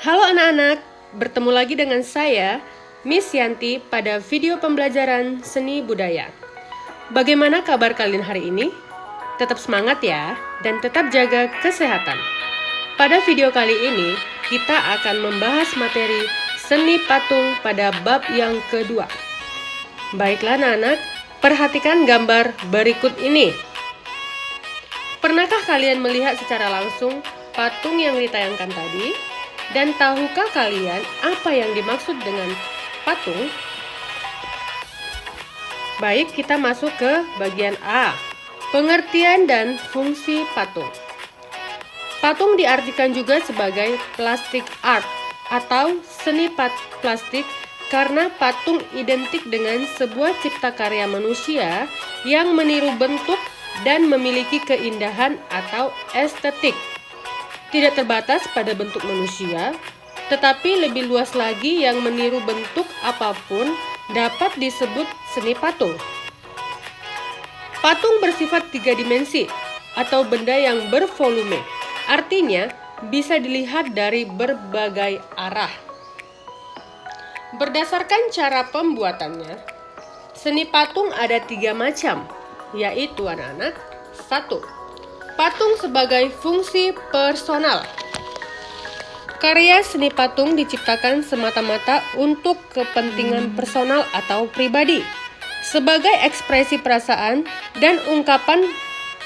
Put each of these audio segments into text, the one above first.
Halo anak-anak, bertemu lagi dengan saya, Miss Yanti pada video pembelajaran seni budaya. Bagaimana kabar kalian hari ini? Tetap semangat ya, dan tetap jaga kesehatan. Pada video kali ini, kita akan membahas materi seni patung pada bab yang kedua. Baiklah anak-anak, perhatikan gambar berikut ini. Pernahkah kalian melihat secara langsung patung yang ditayangkan tadi? Dan tahukah kalian apa yang dimaksud dengan patung? Baik, kita masuk ke bagian A. Pengertian dan fungsi patung. Patung diartikan juga sebagai plastic art atau seni plastik karena patung identik dengan sebuah cipta karya manusia yang meniru bentuk dan memiliki keindahan atau estetik. Tidak terbatas pada bentuk manusia, tetapi lebih luas lagi yang meniru bentuk apapun dapat disebut seni patung. Patung bersifat 3 dimensi atau benda yang bervolume, artinya bisa dilihat dari berbagai arah. Berdasarkan cara pembuatannya, seni patung ada 3 macam, yaitu anak-anak. 1. Patung sebagai fungsi personal. Karya seni patung diciptakan semata-mata untuk kepentingan personal atau pribadi, sebagai ekspresi perasaan dan ungkapan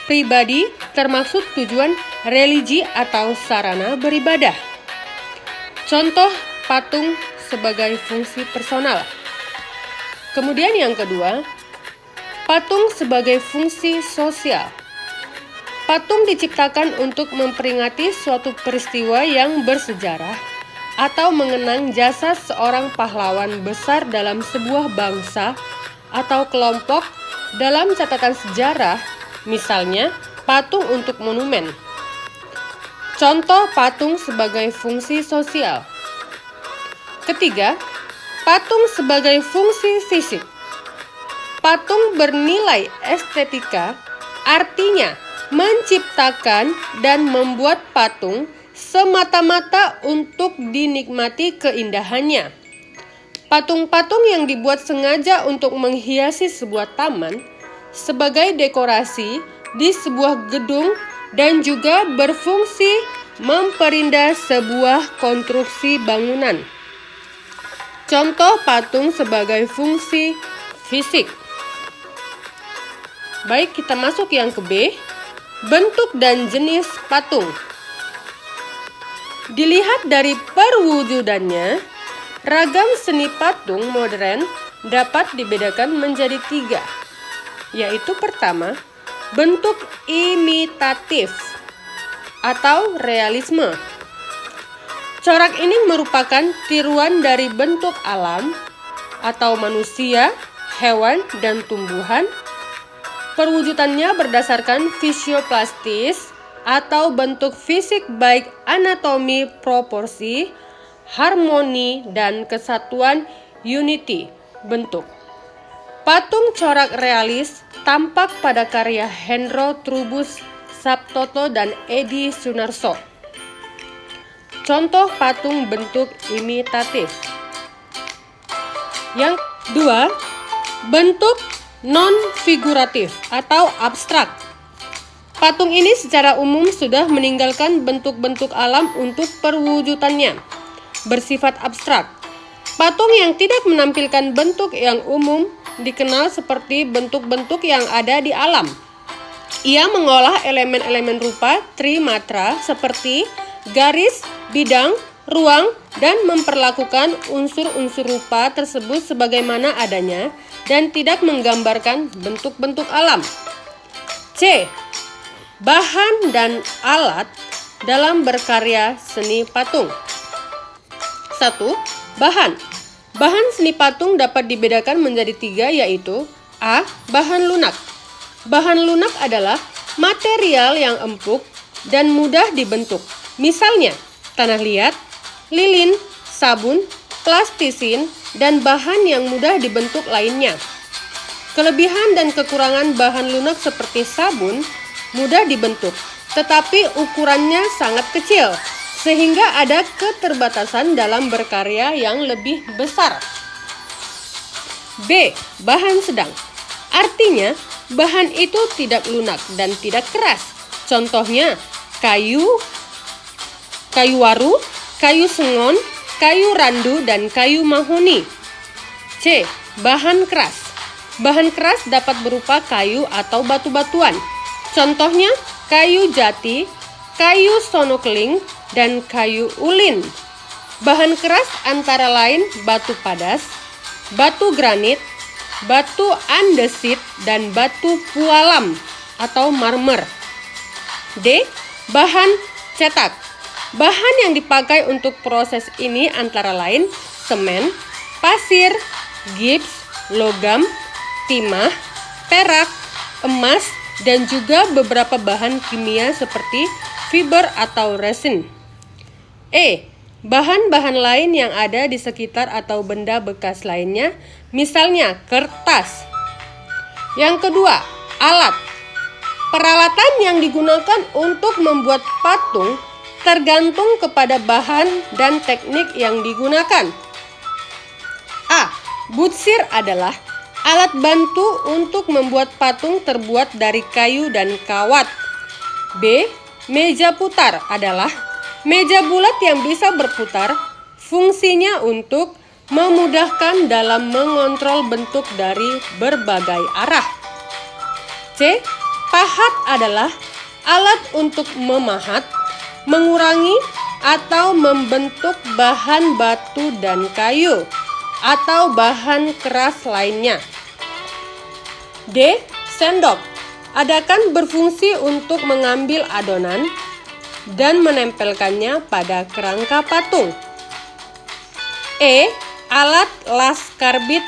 pribadi termasuk tujuan religi atau sarana beribadah. Contoh patung sebagai fungsi personal. Kemudian yang kedua, patung sebagai fungsi sosial. Patung diciptakan untuk memperingati suatu peristiwa yang bersejarah atau mengenang jasa seorang pahlawan besar dalam sebuah bangsa atau kelompok dalam catatan sejarah, misalnya patung untuk monumen. Contoh patung sebagai fungsi sosial. Ketiga, patung sebagai fungsi fisik. Patung bernilai estetika, artinya menciptakan dan membuat patung semata-mata untuk dinikmati keindahannya. Patung-patung yang dibuat sengaja untuk menghiasi sebuah taman, sebagai dekorasi di sebuah gedung dan juga berfungsi memperindah sebuah konstruksi bangunan. Contoh patung sebagai fungsi fisik. Baik, kita masuk yang ke B. Bentuk dan jenis patung. Dilihat dari perwujudannya, ragam seni patung modern dapat dibedakan menjadi 3, yaitu pertama, bentuk imitatif atau realisme. Corak ini merupakan tiruan dari bentuk alam atau manusia, hewan, dan tumbuhan. Perwujudannya berdasarkan fisioplastis atau bentuk fisik baik anatomi, proporsi, harmoni, dan kesatuan unity bentuk. Patung corak realis tampak pada karya Hendro Trubus Sabtoto dan Edi Sunarso. Contoh patung bentuk imitatif. Yang kedua, bentuk non-figuratif atau abstrak. Patung ini secara umum sudah meninggalkan bentuk-bentuk alam untuk perwujudannya, bersifat abstrak. Patung yang tidak menampilkan bentuk yang umum dikenal seperti bentuk-bentuk yang ada di alam. Ia mengolah elemen-elemen rupa trimatra seperti garis, bidang, ruang, dan memperlakukan unsur-unsur rupa tersebut sebagaimana adanya dan tidak menggambarkan bentuk-bentuk alam. C. Bahan dan alat dalam berkarya seni patung. 1. Bahan. Bahan seni patung dapat dibedakan menjadi 3, yaitu A. Bahan lunak. Bahan lunak adalah material yang empuk dan mudah dibentuk. Misalnya, tanah liat, lilin, sabun, plastisin, dan bahan yang mudah dibentuk lainnya. Kelebihan dan kekurangan bahan lunak seperti sabun mudah dibentuk, tetapi ukurannya sangat kecil, sehingga ada keterbatasan dalam berkarya yang lebih besar. B. Bahan sedang. Artinya, bahan itu tidak lunak dan tidak keras. Contohnya, kayu waru, kayu sengon, kayu randu, dan kayu mahoni. C. Bahan keras. Bahan keras dapat berupa kayu atau batu-batuan. Contohnya, kayu jati, kayu sonokeling, dan kayu ulin. Bahan keras antara lain batu padas, batu granit, batu andesit, dan batu pualam atau marmer. D. Bahan cetak. Bahan yang dipakai untuk proses ini antara lain semen, pasir, gips, logam, timah, perak, emas, dan juga beberapa bahan kimia seperti fiber atau resin. E. Bahan-bahan lain yang ada di sekitar atau benda bekas lainnya, misalnya kertas. Yang kedua, alat. Peralatan yang digunakan untuk membuat patung tergantung kepada bahan dan teknik yang digunakan. A. Butsir adalah alat bantu untuk membuat patung terbuat dari kayu dan kawat. B. Meja putar adalah meja bulat yang bisa berputar, fungsinya untuk memudahkan dalam mengontrol bentuk dari berbagai arah. C. Pahat adalah alat untuk memahat, mengurangi, atau membentuk bahan batu dan kayu, atau bahan keras lainnya. D. Sendok adakan berfungsi untuk mengambil adonan dan menempelkannya pada kerangka patung. E. Alat las karbit